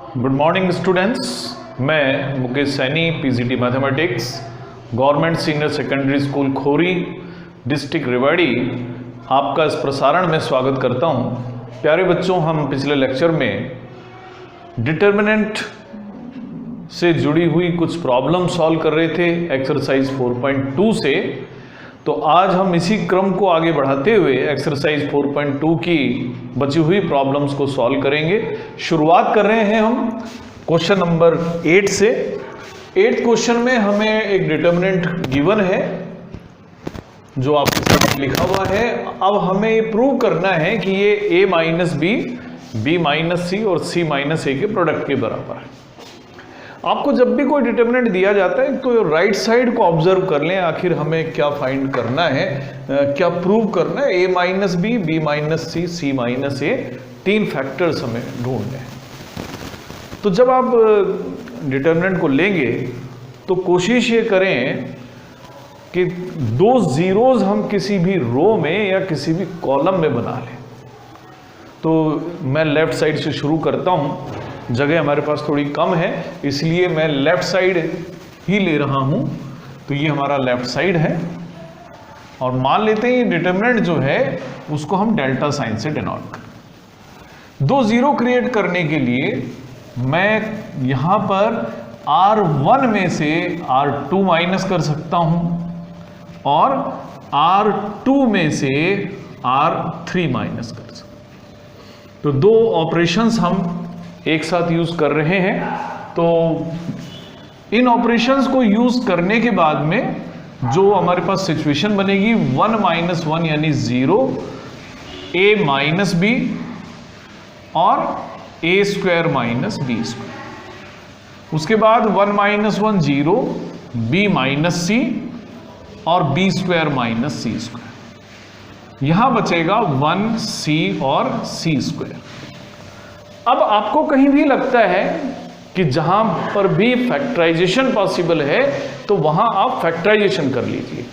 Good morning students, मैं Mukesh Saini, PGT mathematics, government senior secondary school Khori, district Rewari, आपका इस प्रसारण में स्वागत करता हूं। प्यारे बच्चों, हम पिछले लेक्चर में डिटर्मिनेंट से जुड़ी हुई कुछ प्रॉब्लम सॉल्व कर रहे थे एक्सरसाइज 4.2 से। तो आज हम इसी क्रम को आगे बढ़ाते हुए एक्सरसाइज 4.2 की बची हुई प्रॉब्लम्स को सॉल्व करेंगे। शुरुआत कर रहे हैं हम क्वेश्चन नंबर 8 से। 8th क्वेश्चन में हमें एक डिटर्मिनेंट गिवन है जो आपके सामने लिखा हुआ है। अब हमें ये प्रूव करना है कि ये a minus B, b minus c और c माइनस ए के प्रोडक्ट के बराबर है। आपको जब भी कोई डिटर्मिनेंट दिया जाता है तो राइट साइड को ऑब्जर्व कर लें, आखिर हमें क्या फाइंड करना है, क्या प्रूव करना है। a minus B, b minus C, c minus A, 3 factors हमें ढूंढने हैं। तो जब आप डिटर्मिनेंट को लेंगे तो कोशिश ये करें कि 2 जीरोज हम किसी भी रो में या किसी भी कॉलम में बना लें। तो मैं लेफ्ट साइड से शुरू करता हूं। जगह हमारे पास थोड़ी कम है, इसलिए मैं लेफ्ट साइड ही ले रहा हूं। तो ये हमारा लेफ्ट साइड है और मान लेते हैं ये डिटर्मिनेंट जो है उसको हम डेल्टा साइन से डिनोट करें। 2 जीरो क्रिएट करने के लिए मैं यहां पर R1 में से R2 माइनस कर सकता हूं और R2 में से R3 माइनस कर सकता हूं। तो 2 ऑपरेशंस हम एक साथ यूज कर रहे हैं। तो इन ऑपरेशंस को यूज करने के बाद में जो हमारे पास सिचुएशन बनेगी 1 माइनस 1 यानी 0, a माइनस बी और a square minus B square. उसके बाद 1 माइनस 1 0, b माइनस सी और b square minus c square. यहां बचेगा 1c और c स्क्वायर। अब आपको कहीं भी लगता है कि जहां पर भी फैक्टराइजेशन पॉसिबल है तो वहां आप फैक्टराइजेशन कर लीजिए।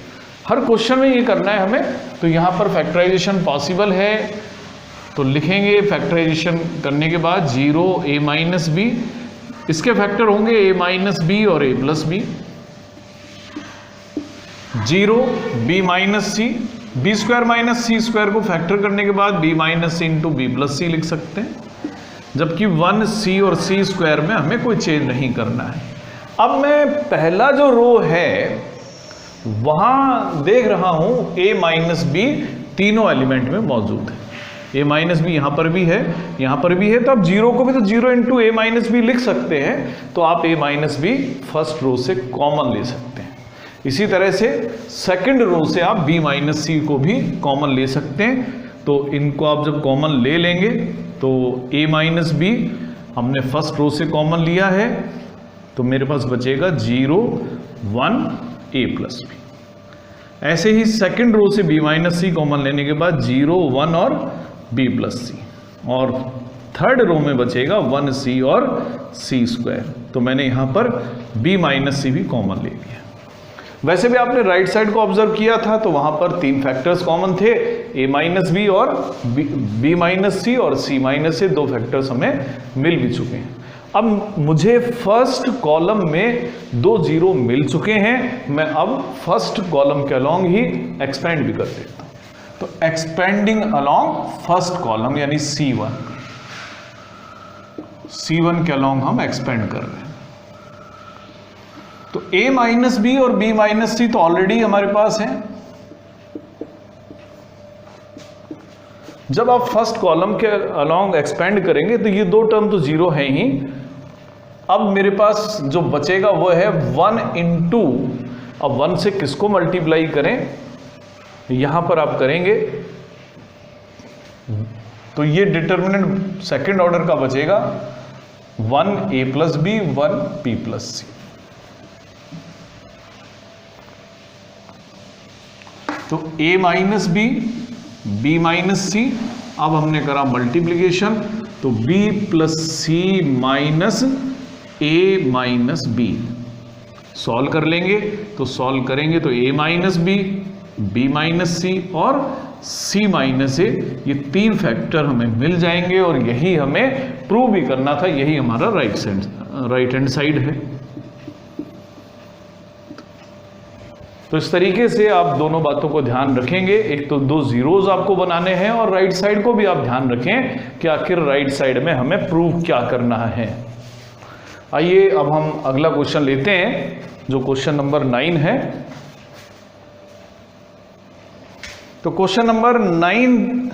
हर क्वेश्चन में ये करना है हमें। तो यहां पर फैक्टराइजेशन पॉसिबल है तो लिखेंगे फैक्टराइजेशन करने के बाद 0 a माइनस बी, इसके फैक्टर होंगे a माइनस बी और a plus b, 0 b minus c, b square minus c square को फैक्टर करने के बाद b minus c into b plus c लिख सकते हैं, जबकि 1c और c स्क्वायर में हमें कोई चेंज नहीं करना है। अब मैं पहला जो रो है वहां देख रहा हूं a माइनस बी तीनों एलिमेंट में मौजूद है। a माइनस बी यहां पर भी है, यहां पर भी है। तो आप 0 को भी तो 0 इंटू a माइनस बी लिख सकते हैं। तो आप a minus b first row से कॉमन ले सकते हैं। इसी तरह से सेकंड रो से आप b माइनस सी को भी कॉमन ले सकते हैं। तो इनको आप जब कॉमन ले लेंगे तो a माइनस बी हमने फर्स्ट रो से कॉमन लिया है तो मेरे पास बचेगा 0 1 a प्लस बी। ऐसे ही सेकंड रो से b माइनस सी कॉमन लेने के बाद 0 1 और b प्लस सी, और थर्ड रो में बचेगा 1c और c स्क्वायर। तो मैंने यहां पर b माइनस सी भी कॉमन ले लिया। वैसे भी आपने राइट साइड को ऑब्जर्व किया था तो वहां पर 3 फैक्टर्स कॉमन थे, a माइनस बी और b माइनस सी और c माइनस से 2 फैक्टर्स हमें मिल भी चुके हैं। अब मुझे फर्स्ट कॉलम में 2 जीरो मिल चुके हैं। मैं अब फर्स्ट कॉलम के अलोंग ही एक्सपेंड भी कर देता हूं। तो एक्सपेंडिंग अलोंग फर्स्ट कॉलम यानी C1 के अलोंग हम एक्सपेंड कर रहे हैं। तो a माइनस बी और b माइनस सी तो ऑलरेडी हमारे पास है। जब आप फर्स्ट कॉलम के अलोंग एक्सपेंड करेंगे तो ये 2 टर्म तो 0 है ही। अब मेरे पास जो बचेगा वो है 1 इंटू, अब 1 से किसको मल्टीप्लाई करें, यहां पर आप करेंगे तो ये डिटर्मिनेंट सेकंड ऑर्डर का बचेगा 1 a plus b 1 b plus c. तो a minus B, b minus c, अब हमने करा मल्टीप्लीकेशन तो b plus c minus a minus b. Solve कर लेंगे तो सॉल्व करेंगे तो a minus B, b minus c और C माइनस A, ये 3 फैक्टर हमें मिल जाएंगे और यही हमें प्रूव भी करना था, यही हमारा राइट हैंड साइड है। तो इस तरीके से आप दोनों बातों को ध्यान रखेंगे, एक तो 2 जीरोज आपको बनाने हैं और राइट साइड को भी आप ध्यान रखें कि आखिर राइट साइड में हमें प्रूव क्या करना है। आइए अब हम अगला क्वेश्चन लेते हैं जो क्वेश्चन नंबर 9 है। तो क्वेश्चन नंबर 9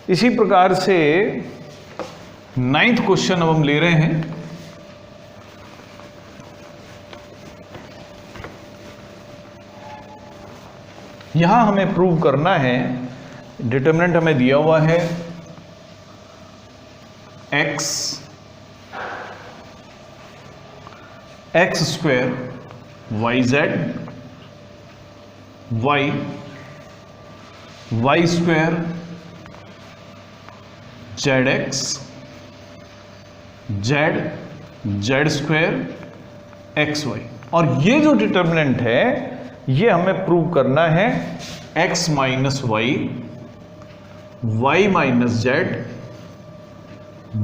इसी प्रकार से 9th क्वेश्चन अब हम ले रहे हैं। यहां हमें प्रूव करना है, डिटरमिनेंट हमें दिया हुआ है x square y square z square xy, और ये जो डिटरमिनेंट है ये हमें प्रूव करना है x minus y, y minus z,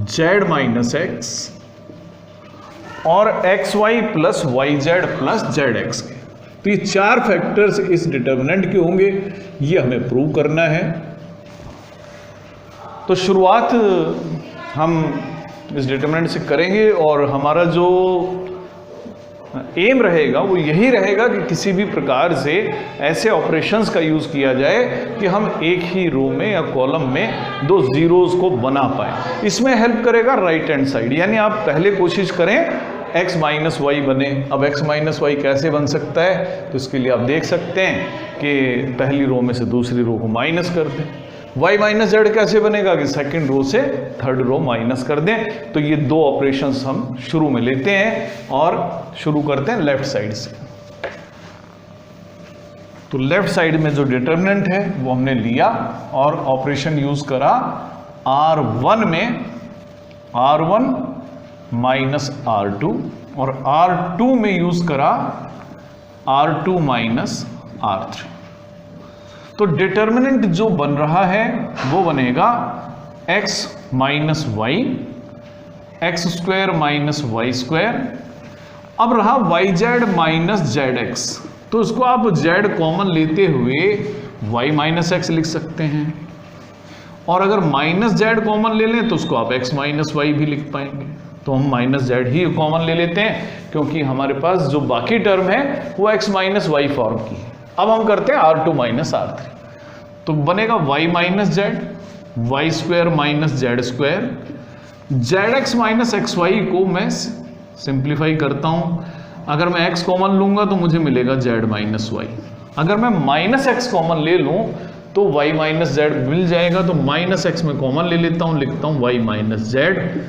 z minus x और xy plus yz plus zx के। तो ये 4 फैक्टर्स इस डिटरमिनेंट के होंगे, ये हमें प्रूव करना है। तो शुरुआत हम इस डिटरमिनेंट से करेंगे और हमारा जो एम रहेगा वो यही रहेगा कि किसी भी प्रकार से ऐसे ऑपरेशंस का यूज़ किया जाए कि हम एक ही रो में या कॉलम में 2 जीरोज को बना पाए। इसमें हेल्प करेगा राइट हैंड साइड, यानी आप पहले कोशिश करें x माइनस वाई बने। अब x माइनस वाई कैसे बन सकता है, तो इसके लिए आप देख सकते हैं कि पहली रो में से दूसरी रो को माइनस कर दें। y माइनस जेड कैसे बनेगा कि सेकंड रो से थर्ड रो माइनस कर दें। तो ये 2 ऑपरेशंस हम शुरू में लेते हैं और शुरू करते हैं लेफ्ट साइड से। तो लेफ्ट साइड में जो डिटरमिनेंट है वो हमने लिया और ऑपरेशन यूज करा R1 में R1 माइनस R2 और R2 में यूज करा R2 माइनस R3। तो डिटरमिनेंट जो बन रहा है वो बनेगा x minus y, x square minus y square. अब रहा y z minus z x, तो इसको आप z कॉमन लेते हुए y माइनस एक्स लिख सकते हैं, और अगर माइनस जेड कॉमन ले लें तो उसको आप x माइनस वाई भी लिख पाएंगे। तो हम माइनस जेड ही कॉमन ले लेते हैं क्योंकि हमारे पास जो बाकी टर्म है वो x माइनस वाई फॉर्म की है। अब हम करते हैं R2 माइनस R3, तो बनेगा y minus z, y square minus z square, z x minus x y को मैं सिंप्लीफाई करता हूं। अगर मैं x कॉमन लूंगा तो मुझे मिलेगा z माइनस वाई। अगर मैं माइनस एक्स कॉमन ले लूं तो y माइनस जेड मिल जाएगा। तो माइनस एक्स में कॉमन ले लेता हूं, लिखता हूं y minus z.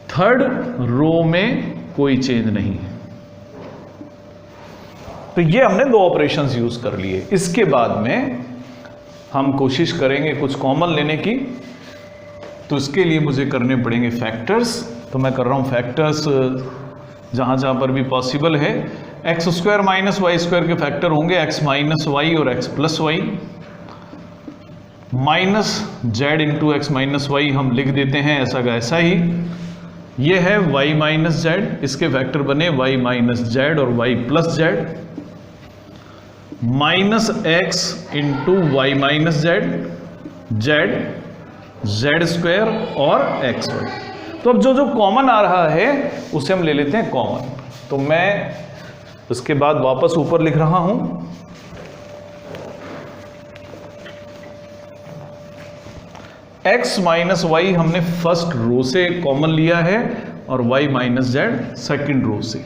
Third row में कोई चेंज नहीं है। तो ये हमने 2 ऑपरेशंस यूज कर लिए। इसके बाद में हम कोशिश करेंगे कुछ कॉमन लेने की, तो इसके लिए मुझे करने पड़ेंगे फैक्टर्स। तो मैं कर रहा हूं फैक्टर्स जहां जहां पर भी पॉसिबल है। X square minus y square के फैक्टर होंगे एक्स माइनस वाई और x plus y, minus z into x minus y हम लिख देते हैं ऐसा का ऐसा ही। ये है y माइनस जेड, इसके फैक्टर बने y माइनस जेड और y plus z, minus x into y minus z, z, z square और एक्स वाई। तो अब जो जो कॉमन आ रहा है उसे हम ले लेते हैं कॉमन। तो मैं उसके बाद वापस ऊपर लिख रहा हूं x माइनस वाई हमने फर्स्ट रो से कॉमन लिया है और y minus z second row से।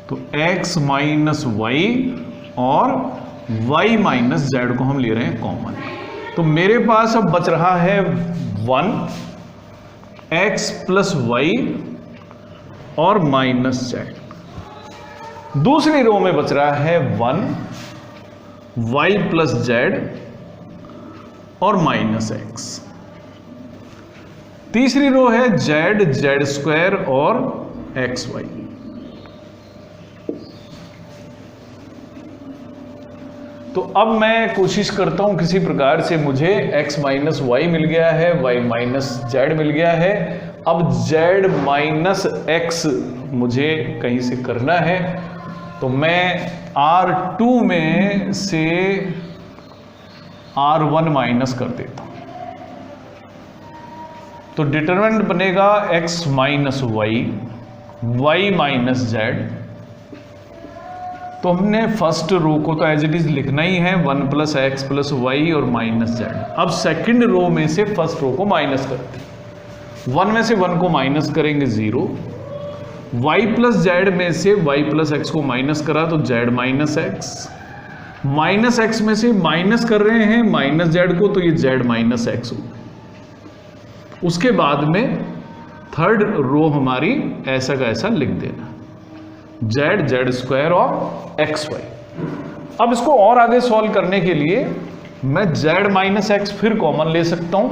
तो x माइनस वाई और y माइनस जेड को हम ले रहे हैं कॉमन। तो मेरे पास अब बच रहा है 1 x प्लस वाई और माइनस जेड। दूसरी रो में बच रहा है 1 y प्लस जेड और माइनस एक्स। तीसरी रो है जेड, जेड स्क्वायर और एक्स वाई। तो अब मैं कोशिश करता हूं किसी प्रकार से, मुझे x माइनस वाई मिल गया है, y माइनस जेड मिल गया है। अब z माइनस x मुझे कहीं से करना है, तो मैं R2 में से R1 माइनस कर देता हूं। तो डिटरमिनेंट बनेगा x minus y, y minus z. तो हमने फर्स्ट रो को तो एज इट इज लिखना ही है, 1 प्लस एक्स प्लस वाई और माइनस जेड। अब सेकंड रो में से फर्स्ट रो को माइनस करते हैं। 1 में से 1 को माइनस करेंगे 0, y प्लस जेड में से y प्लस एक्स को माइनस करा तो z minus x, minus x में से माइनस कर रहे हैं माइनस जेड को, तो ये z माइनस एक्स हो। उसके बाद में थर्ड रो हमारी ऐसा का ऐसा लिख देना, जेड जेड स्क्वायर और एक्स वाई। अब इसको और आगे सॉल्व करने के लिए मैं जेड माइनस एक्स फिर कॉमन ले सकता हूं,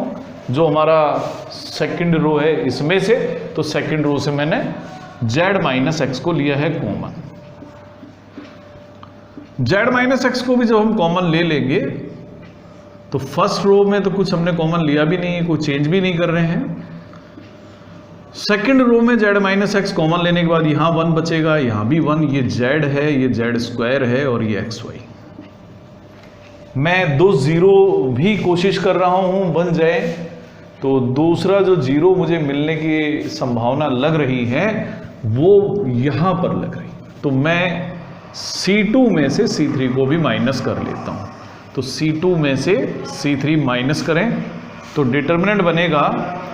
जो हमारा सेकंड रो है इसमें से। तो सेकंड रो से मैंने जेड माइनस एक्स को लिया है कॉमन। जेड माइनस एक्स को भी जब हम कॉमन ले लेंगे तो फर्स्ट रो में तो कुछ हमने कॉमन लिया भी नहीं है, कोई चेंज भी नहीं कर रहे हैं। सेकंड रो में जेड माइनस एक्स कॉमन लेने के बाद यहां 1 बचेगा, यहां भी 1, ये जेड है, ये जेड स्क्वायर है और ये एक्स वाई। मैं 2 जीरो भी कोशिश कर रहा हूं बन जाए, तो दूसरा जो जीरो मुझे मिलने की संभावना लग रही है वो यहां पर लग रही। तो मैं C2 में से C3 को भी माइनस कर लेता हूं। तो C2 में से C3 माइनस करें तो डिटरमिनेंट बनेगा।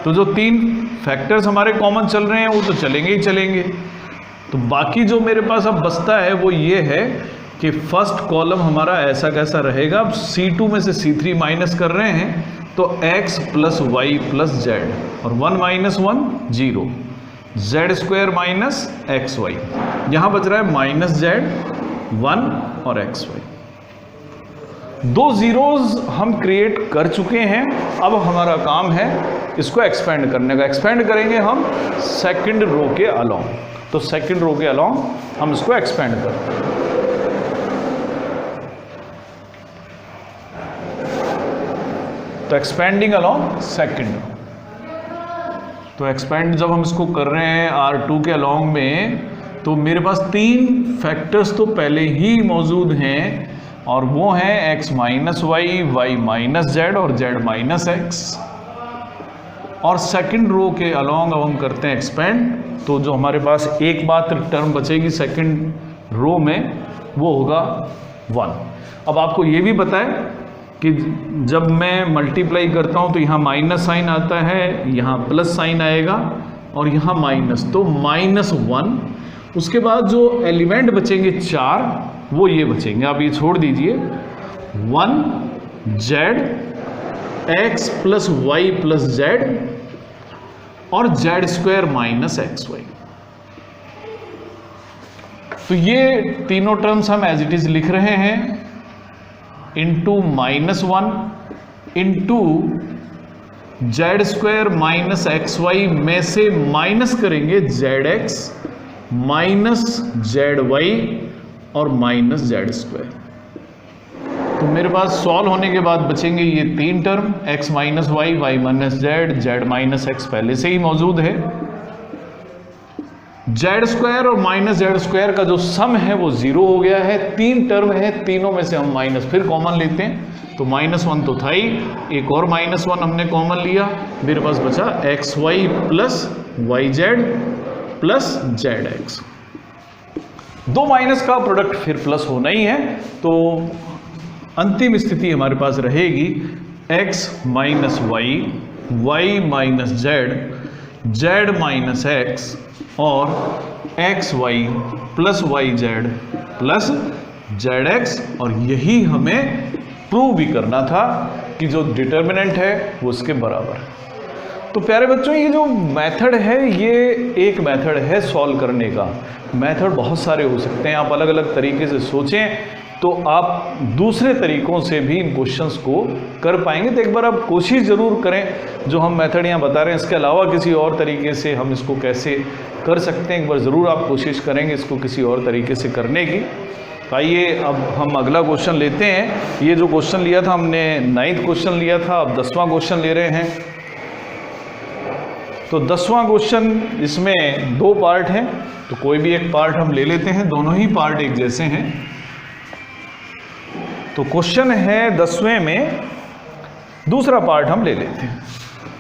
तो जो 3 फैक्टर्स हमारे कॉमन चल रहे हैं वो तो चलेंगे ही चलेंगे। तो बाकी जो मेरे पास अब बचता है वो ये है कि फर्स्ट कॉलम हमारा ऐसा कैसा रहेगा। अब C2 में से C3 माइनस कर रहे हैं तो x plus y plus z, और 1 minus 1 0, z square minus x y. यहाँ बच रहा है माइनस जेड 1 और एक्स वाई। 2 जीरोज हम क्रिएट कर चुके हैं। अब हमारा काम है इसको एक्सपेंड करने का। एक्सपेंड करेंगे हम सेकंड रो के अलोंग। तो सेकंड रो के अलोंग हम इसको एक्सपेंड करते हैं। तो एक्सपेंडिंग अलोंग सेकंड रो। तो एक्सपेंड जब हम इसको कर रहे हैं R2 के अलोंग में, तो मेरे पास 3 फैक्टर्स तो पहले ही मौजूद हैं, और वो हैं x minus y, y minus z और z माइनस एक्स। और सेकंड रो के अलोंग अब हम करते हैं एक्सपेंड। तो जो हमारे पास एकमात्र टर्म बचेगी सेकंड रो में वो होगा 1। अब आपको ये भी पता है कि जब मैं मल्टीप्लाई करता हूँ तो यहाँ माइनस साइन आता है, यहाँ प्लस साइन आएगा और यहाँ माइनस, तो -1। उसके बाद जो एलिमेंट बचेंगे 4 वो ये बचेंगे, आप ये छोड़ दीजिए, 1 z x plus y plus z और z square minus x y. तो ये तीनों टर्म्स हम एज इट इज लिख रहे हैं, into -1 into z square minus x y में से माइनस करेंगे z x minus z y और माइनस जेड स्क्वायर। तो मेरे पास सॉल्व होने के बाद बचेंगे ये 3 term, x minus y, y minus z, z minus x पहले से ही मौजूद है। जेड स्क्वायर और माइनस जेड स्क्वायर का जो सम है वो 0 हो गया है। 3 टर्म है, तीनों में से हम माइनस फिर कॉमन लेते हैं। तो -1 तो था ही, एक और -1 हमने कॉमन लिया, मेरे पास बचा x y plus y z plus z x. 2 minus का प्रोडक्ट फिर प्लस होना ही है, तो अंतिम स्थिति हमारे पास रहेगी x minus y, y minus z, z minus x और x y plus y z plus z x. और यही हमें प्रूव भी करना था कि जो डिटर्मिनेंट है वो उसके बराबर है। तो प्यारे बच्चों, ये जो मेथड है ये एक मेथड है सॉल्व करने का। मेथड बहुत सारे हो सकते हैं, आप अलग अलग तरीके से सोचें तो आप दूसरे तरीकों से भी इन क्वेश्चंस को कर पाएंगे। तो एक बार आप कोशिश ज़रूर करें, जो हम मेथड यहाँ बता रहे हैं इसके अलावा किसी और तरीके से हम इसको कैसे कर सकते हैं, एक बार ज़रूर आप कोशिश करेंगे इसको किसी और तरीके से करने की। तो आइए अब हम अगला क्वेश्चन लेते हैं। ये जो क्वेश्चन लिया था हमने 9th क्वेश्चन लिया था, अब 10वां क्वेश्चन ले रहे हैं। तो 10वां क्वेश्चन, इसमें 2 पार्ट हैं, तो कोई भी एक पार्ट हम ले लेते हैं, दोनों ही पार्ट एक जैसे हैं। तो क्वेश्चन है 10वें में दूसरा पार्ट हम ले लेते हैं।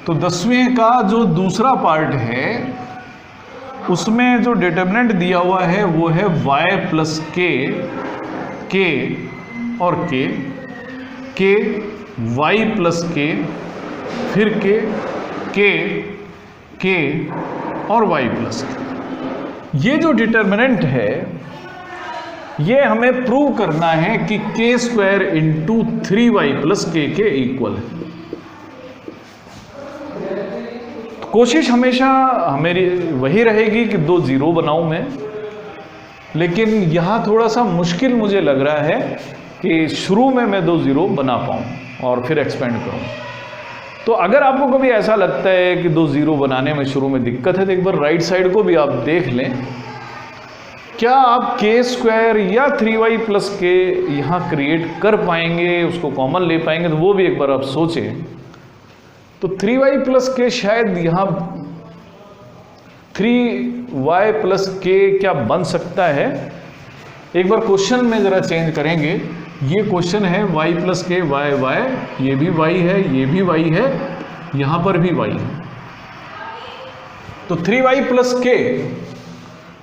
तो 10वें का जो दूसरा पार्ट है उसमें जो डिटरमिनेंट दिया हुआ है वो है y प्लस के और के y प्लस के, फिर के और y प्लस के। ये जो डिटरमिनेंट है ये हमें प्रूव करना है कि k square into 3y plus के इक्वल है। कोशिश हमेशा मेरी वही रहेगी कि 2 जीरो बनाऊं मैं, लेकिन यहाँ थोड़ा सा मुश्किल मुझे लग रहा है कि शुरू में मैं 2 जीरो बना पाऊँ और फिर एक्सपेंड करूँ। तो अगर आपको कभी ऐसा लगता है कि 2 जीरो बनाने में शुरू में दिक्कत है, तो एक बार राइट साइड को भी आप देख लें, क्या आप के स्क्वायर या 3y प्लस के यहाँ क्रिएट कर पाएंगे, उसको कॉमन ले पाएंगे, तो वो भी एक बार आप सोचें। तो 3y प्लस के शायद यहाँ 3y प्लस के क्या बन सकता है। एक बार क्वेश्चन में ज़रा चेंज करेंगे। ये क्वेश्चन है y प्लस के y, ये भी y है, ये भी y है, यहाँ पर भी y है। तो 3y प्लस के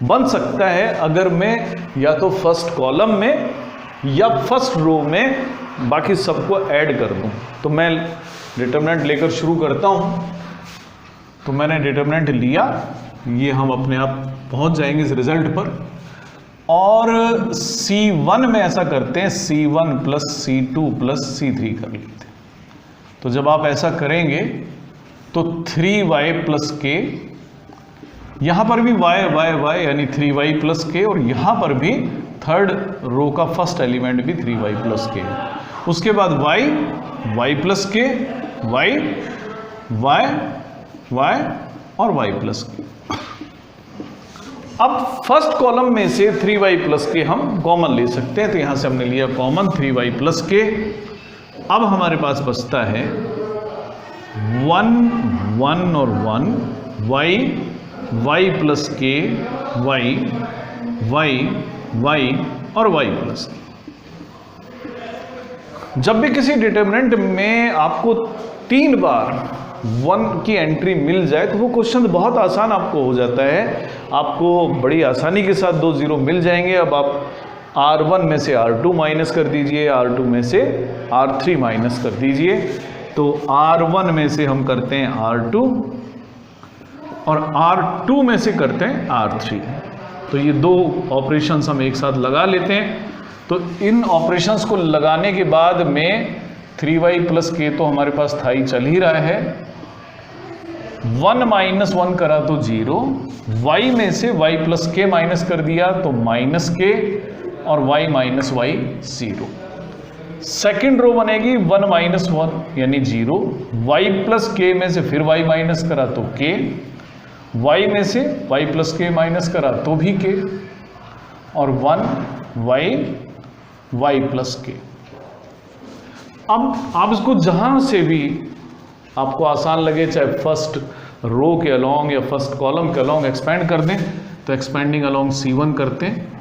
बन सकता है अगर मैं या तो फर्स्ट कॉलम में या फर्स्ट रो में बाकी सबको ऐड कर दूं। तो मैं डिटरमिनेंट लेकर शुरू करता हूं। तो मैंने डिटरमिनेंट लिया, ये हम अपने आप पहुंच जाएंगे इस रिजल्ट पर। और C1 में ऐसा करते हैं, C1 plus C2 plus C3 कर लेते हैं। तो जब आप ऐसा करेंगे तो 3y प्लस के, यहां पर भी y यानी 3y प्लस के, और यहां पर भी थर्ड रो का फर्स्ट एलिमेंट भी 3y प्लस के। उसके बाद y प्लस के, y और y प्लस के। अब फर्स्ट कॉलम में से 3y प्लस के हम कॉमन ले सकते हैं, तो यहां से हमने लिया कॉमन 3y प्लस के। अब हमारे पास बचता है 1 और 1, y प्लस के, y और y प्लस के। जब भी किसी डिटरमिनेंट में आपको 3 बार 1 की एंट्री मिल जाए तो वो क्वेश्चन बहुत आसान आपको हो जाता है। आपको बड़ी आसानी के साथ 2 जीरो मिल जाएंगे। अब आप R1 में से R2 माइनस कर दीजिए, R2 में से R3 माइनस कर दीजिए। तो R1 में से हम करते हैं R2 और R2 में से करते हैं R3। तो ये 2 ऑपरेशंस हम एक साथ लगा लेते हैं। तो इन ऑपरेशंस को लगाने के बाद में 3y प्लस के तो हमारे पास था ही, चल ही रहा है। 1 माइनस 1 करा तो 0, y में से y प्लस के माइनस कर दिया तो माइनस के, और y minus y 0। Second row बनेगी 1 माइनस 1 यानी 0, y प्लस के में से फिर y माइनस करा तो k, y में से y प्लस के माइनस करा तो भी k, और 1 y प्लस के। अब आप इसको जहां से भी आपको आसान लगे, चाहे फर्स्ट रो के अलोंग या फर्स्ट कॉलम के अलोंग एक्सपेंड कर दें, तो एक्सपेंडिंग अलोंग C1 करते हैं।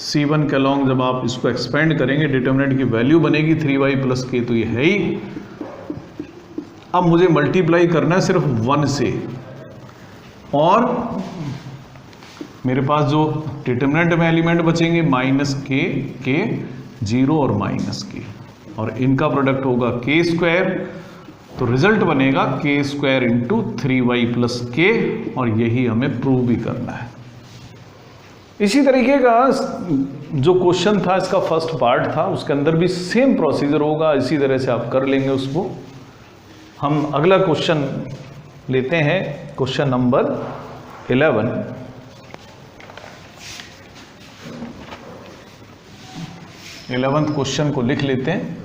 C1 के अलोंग जब आप इसको एक्सपेंड करेंगे, डिटरमिनेंट की वैल्यू बनेगी 3y प्लस के, तो ये है ही। अब मुझे मल्टीप्लाई करना है सिर्फ 1 से, और मेरे पास जो डिटरमिनेंट में एलिमेंट बचेंगे माइनस के 0 और माइनस के, और इनका प्रोडक्ट होगा के स्क्वायर। तो रिजल्ट बनेगा के स्क्वायर इंटू 3y प्लस के, और यही हमें प्रूव भी करना है। इसी तरीके का जो क्वेश्चन था, इसका फर्स्ट पार्ट था, उसके अंदर भी सेम प्रोसीजर होगा, इसी तरह से आप कर लेंगे उसको। हम अगला क्वेश्चन लेते हैं, क्वेश्चन नंबर 11। 11th क्वेश्चन को लिख लेते हैं।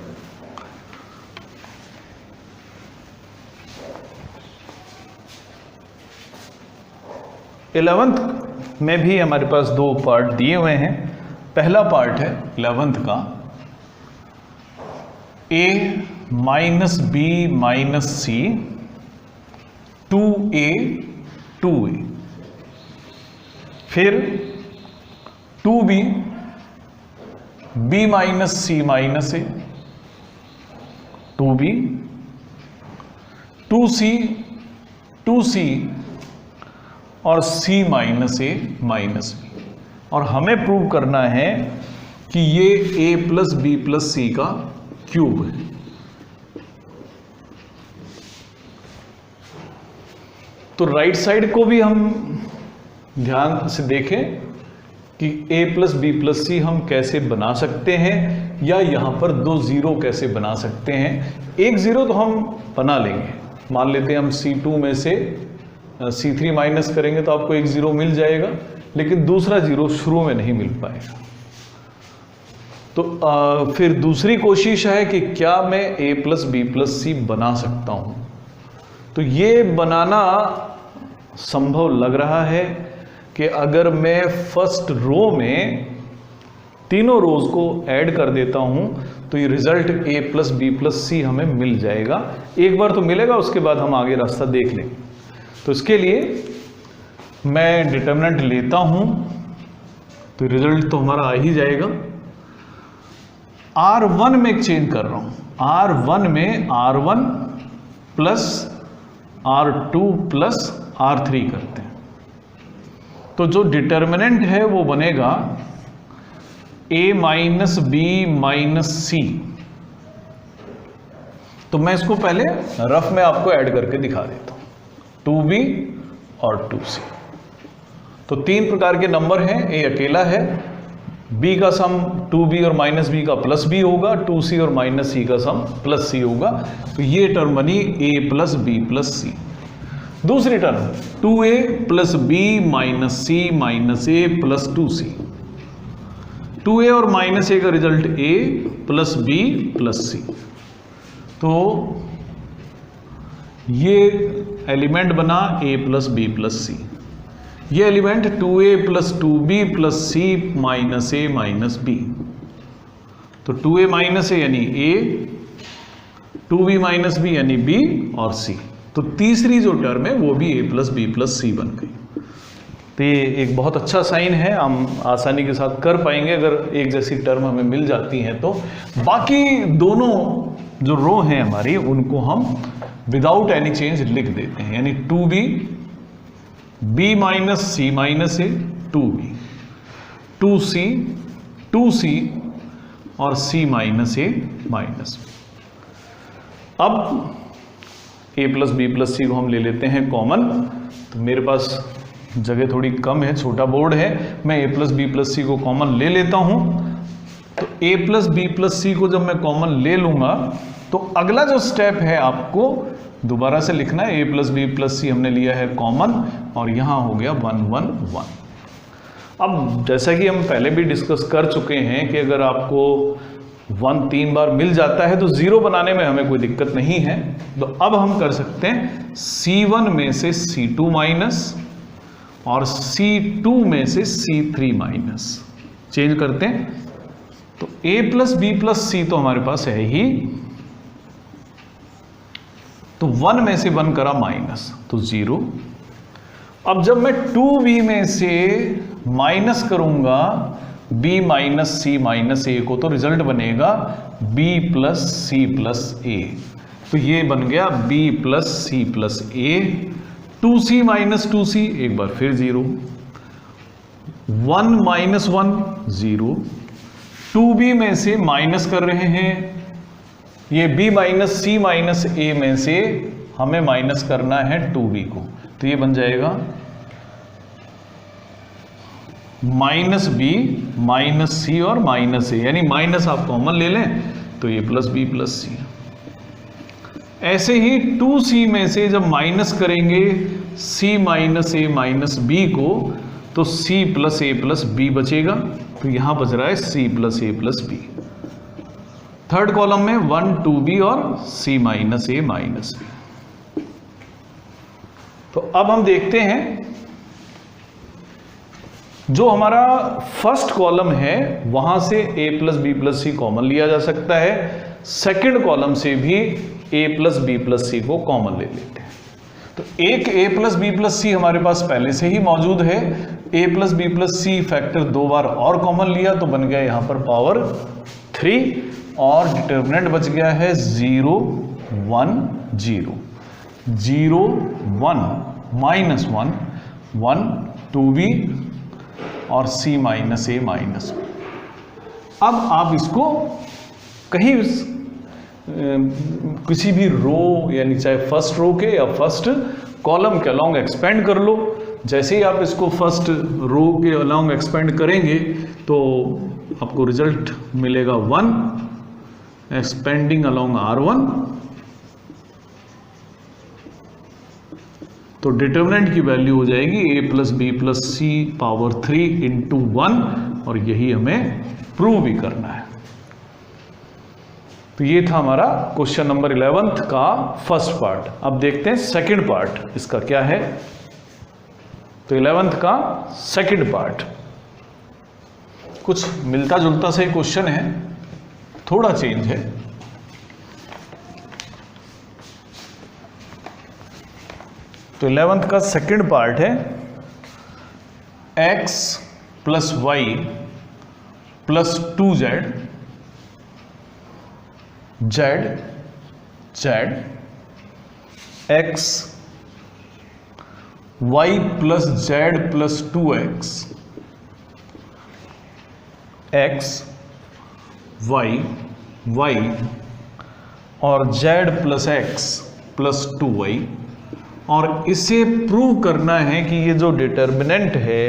में भी हमारे पास दो पार्ट दिए हुए हैं। पहला पार्ट है 11th का a minus b minus c 2a 2a, फिर 2b b minus c minus a 2b 2c 2c और c minus a minus B. और हमें प्रूव करना है कि ये a plus b plus c का क्यूब है। तो राइट साइड को भी हम ध्यान से देखें कि a प्लस बी प्लस सी हम कैसे बना सकते हैं, या यहां पर दो जीरो कैसे बना सकते हैं। एक जीरो तो हम बना लेंगे, मान लेते हैं हम C2 में से C3 माइनस करेंगे तो आपको एक जीरो मिल जाएगा, लेकिन दूसरा जीरो शुरू में नहीं मिल पाएगा। तो फिर दूसरी कोशिश है कि क्या मैं a प्लस बी प्लस सी बना सकता हूं। तो ये बनाना संभव लग रहा है कि अगर मैं फर्स्ट रो में तीनों रोज को ऐड कर देता हूं तो ये result a plus b plus c हमें मिल जाएगा। एक बार तो मिलेगा, उसके बाद हम आगे रास्ता देख लेंगे। तो इसके लिए मैं डिटरमिनेंट लेता हूं, तो रिजल्ट तो हमारा आ ही जाएगा। R1 में चेंज कर रहा हूं, R1 में R1 plus R2 plus R3 करते हैं। तो जो डिटरमिनेंट है वो बनेगा a माइनस बी माइनस सी। तो मैं इसको पहले रफ में आपको ऐड करके दिखा देता हूं, 2b और 2c। तो तीन प्रकार के नंबर हैं, a अकेला है, b का सम 2b और माइनस b का प्लस b होगा, 2c और माइनस c का सम प्लस c होगा। तो ये टर्म बनी a plus b plus c. दूसरी term 2a plus b minus c minus a plus 2c। 2a और माइनस ए का result a plus b plus c. तो ये एलिमेंट बना a plus b plus c. ये element 2a plus 2b plus c minus a minus b. तो 2a minus a यानी a, 2b minus b यानी b और c। तो तीसरी जो टर्म है वो भी a प्लस बी प्लस सी बन गई। तो ये एक बहुत अच्छा साइन है, हम आसानी के साथ कर पाएंगे अगर एक जैसी टर्म हमें मिल जाती हैं। तो बाकी दोनों जो रो हैं हमारी उनको हम विदाउट एनी चेंज लिख देते हैं, यानी 2b b minus c minus a 2b, 2c 2c और c minus a minus B. अब a plus b plus c को हम ले लेते हैं कॉमन। तो मेरे पास जगह थोड़ी कम है, छोटा बोर्ड है, मैं a plus b plus c को कॉमन ले लेता हूं। तो a plus b plus c को जब मैं कॉमन ले लूंगा तो अगला जो स्टेप है आपको दोबारा से लिखना है। a प्लस बी प्लस सी हमने लिया है कॉमन और यहां हो गया 1 1 1। अब जैसा कि हम पहले भी डिस्कस कर चुके हैं कि अगर आपको 1 3 बार मिल जाता है तो जीरो बनाने में हमें कोई दिक्कत नहीं है। तो अब हम कर सकते हैं C1 में से C2 माइनस और C2 में से C3 माइनस, चेंज करते हैं। तो a plus b plus c तो हमारे पास है ही, तो 1 में से 1 करा माइनस तो 0। अब जब मैं 2b में से माइनस करूंगा b माइनस सी माइनस ए को तो रिजल्ट बनेगा b प्लस सी प्लस ए। तो ये बन गया b प्लस सी प्लस ए। 2c माइनस 2c एक बार फिर 0, 1 माइनस 1 0। 2b में से माइनस कर रहे हैं, ये b माइनस सी माइनस ए में से हमें माइनस करना है 2b को, तो ये बन जाएगा माइनस बी माइनस सी और माइनस ए, यानी माइनस आप कॉमन ले लें तो ये प्लस बी प्लस सी। ऐसे ही 2c में से जब माइनस करेंगे c minus a minus B को तो c प्लस ए प्लस बी बचेगा। तो यहां बच रहा है c प्लस ए प्लस बी। थर्ड कॉलम में 1 2b और c minus a minus b. तो अब हम देखते हैं जो हमारा फर्स्ट कॉलम है वहां से a plus b plus c common लिया जा सकता है, सेकंड कॉलम से भी a plus b plus c को कॉमन ले लेते हैं। तो एक a plus b plus c हमारे पास पहले से ही मौजूद है, a plus b plus c factor 2 बार और कॉमन लिया तो बन गया यहां पर पावर 3 और डिटर्मिनेंट बच गया है 0 1 0 0 1 -1 1 2b और c माइनस ए माइनस। अब आप इसको कहीं किसी भी रो यानी चाहे फर्स्ट रो के या फर्स्ट कॉलम के अलोंग एक्सपेंड कर लो। जैसे ही आप इसको फर्स्ट रो के अलोंग एक्सपेंड करेंगे तो आपको रिजल्ट मिलेगा 1 एक्सपेंडिंग अलोंग R1। तो डिटर्मिनेंट की वैल्यू हो जाएगी a plus b plus c power 3 into 1 और यही हमें प्रूव भी करना है। तो ये था हमारा क्वेश्चन नंबर 11th का फर्स्ट पार्ट। अब देखते हैं सेकंड पार्ट इसका क्या है। तो 11th का सेकंड पार्ट कुछ मिलता जुलता सा ही क्वेश्चन है, थोड़ा चेंज है। तो 11th का सेकंड पार्ट है x plus y plus 2z z z x y plus z plus 2x x y y और z plus x plus 2y। और इसे प्रूव करना है कि ये जो डिटर्मिनेंट है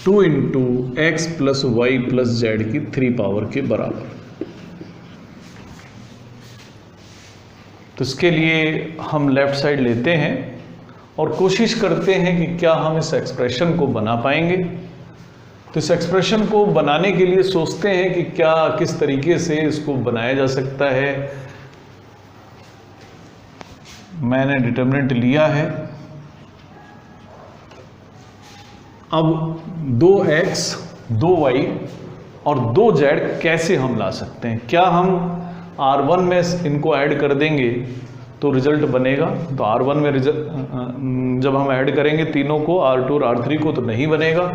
2 into x plus y plus z की 3 पावर के बराबर। तो इसके लिए हम लेफ्ट साइड लेते हैं और कोशिश करते हैं कि क्या हम इस एक्सप्रेशन को बना पाएंगे। तो इस एक्सप्रेशन को बनाने के लिए सोचते हैं कि क्या किस तरीके से इसको बनाया जा सकता है। मैंने डिटर्मिनेंट लिया है, अब 2x 2y और 2z कैसे हम ला सकते हैं। क्या हम R1 में इनको ऐड कर देंगे तो रिजल्ट बनेगा। तो R1 में जब हम ऐड करेंगे तीनों को R2 और R3 को तो नहीं बनेगा,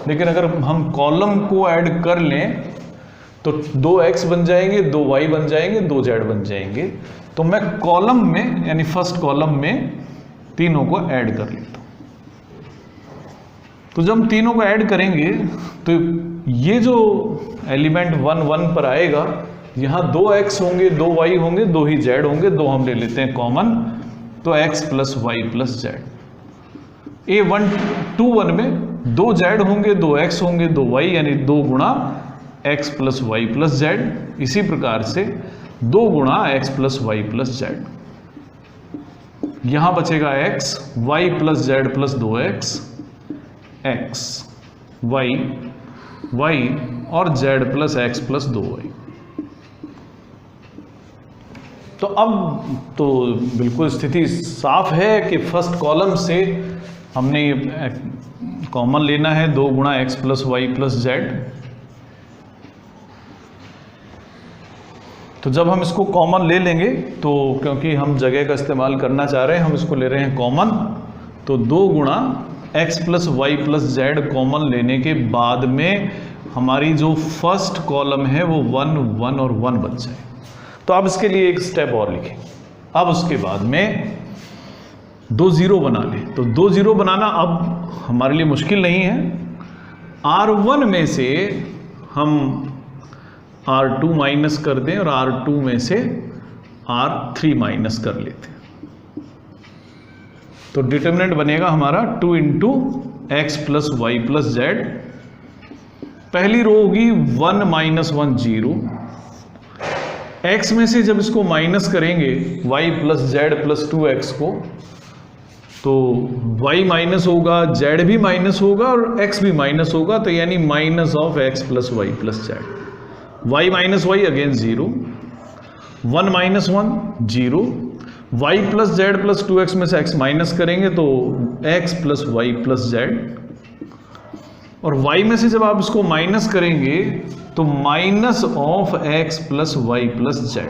लेकिन अगर हम कॉलम को ऐड कर लें तो 2x बन जाएंगे, 2y बन जाएंगे, 2z बन जाएंगे। तो मैं कॉलम में यानी फर्स्ट कॉलम में तीनों को ऐड कर लेता हूं। तो जब हम तीनों को ऐड करेंगे तो ये जो एलिमेंट 1 1 पर आएगा, यहां 2x होंगे, 2y होंगे, 2 ही z होंगे, 2 हम ले लेते हैं कॉमन। तो x plus y plus z. A1 2 1 में 2z होंगे, 2x होंगे, 2y यानी 2 गुणा x plus y plus z. इसी प्रकार से 2 गुणा x plus y plus z. यहां बचेगा x y plus z plus 2x x y y और z plus x plus 2y। तो अब तो बिल्कुल स्थिति साफ है कि फर्स्ट कॉलम से हमने ये कॉमन लेना है 2 गुणा x plus y plus z. तो जब हम इसको कॉमन ले लेंगे तो क्योंकि हम जगह का इस्तेमाल करना चाह रहे हैं, हम इसको ले रहे हैं कॉमन। तो 2 गुणा x plus y plus z common लेने के बाद में हमारी जो फर्स्ट कॉलम है वो 1 1 और 1 बन जाए। तो अब इसके लिए एक स्टेप और लिखें। अब उसके बाद में 2 0 बना लें। तो 2 0 बनाना अब हमारे लिए मुश्किल नहीं है। R1 में से हम R2 माइनस कर दें और R2 में से R3 माइनस कर लेते हैं। तो डिटर्मिनेंट बनेगा हमारा 2 into x plus y plus z. पहली रो होगी 1 माइनस 1 0। x में से जब इसको माइनस करेंगे y plus z plus 2x को, तो y माइनस होगा, z भी माइनस होगा और x भी माइनस होगा। तो यानी minus of x plus y plus z. y minus y again 0, 1 minus 1 0, y plus z plus 2x में से x माइनस करेंगे तो x plus y plus z. और y में से जब आप इसको माइनस करेंगे तो minus of x plus y plus z,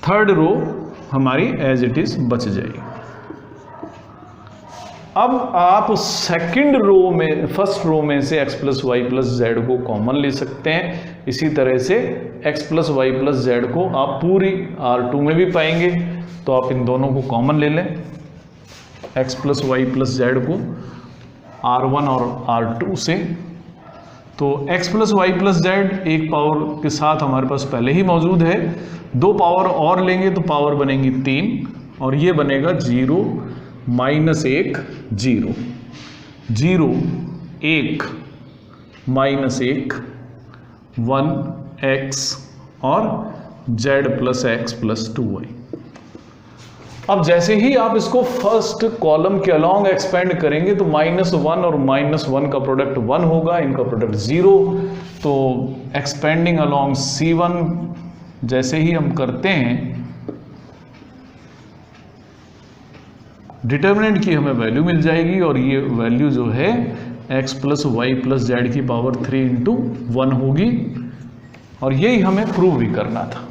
third row हमारी एज इट इज बच जाएगी। अब आप सेकंड रो में, फर्स्ट रो में से x plus y plus z को कॉमन ले सकते हैं। इसी तरह से x plus y plus z को आप पूरी R2 में भी पाएंगे, तो आप इन दोनों को कॉमन ले लें, x plus y plus z को R1 और R2 से। तो x plus y plus z एक पावर के साथ हमारे पास पहले ही मौजूद है, दो पावर और लेंगे तो पावर बनेंगी 3 और ये बनेगा 0 माइनस 1 0, 0 1 माइनस 1 1 x और z plus x plus 2y। अब जैसे ही आप इसको फर्स्ट कॉलम के अलोंग एक्सपेंड करेंगे तो -1 और -1 का प्रोडक्ट 1 होगा, इनका प्रोडक्ट 0। तो एक्सपेंडिंग अलोंग C1 जैसे ही हम करते हैं, डिटर्मिनेंट की हमें वैल्यू मिल जाएगी और ये वैल्यू जो है x plus y plus z की पावर 3 इंटू 1 होगी, और यही हमें प्रूव भी करना था।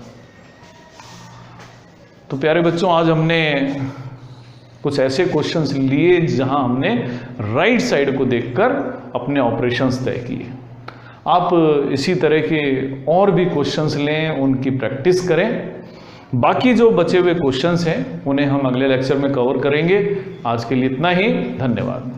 तो प्यारे बच्चों, आज हमने कुछ ऐसे क्वेश्चंस लिए जहां हमने राइट साइड को देखकर अपने ऑपरेशंस तय किए। आप इसी तरह के और भी क्वेश्चंस लें, उनकी प्रैक्टिस करें। बाकी जो बचे हुए क्वेश्चंस हैं उन्हें हम अगले लेक्चर में कवर करेंगे। आज के लिए इतना ही, धन्यवाद।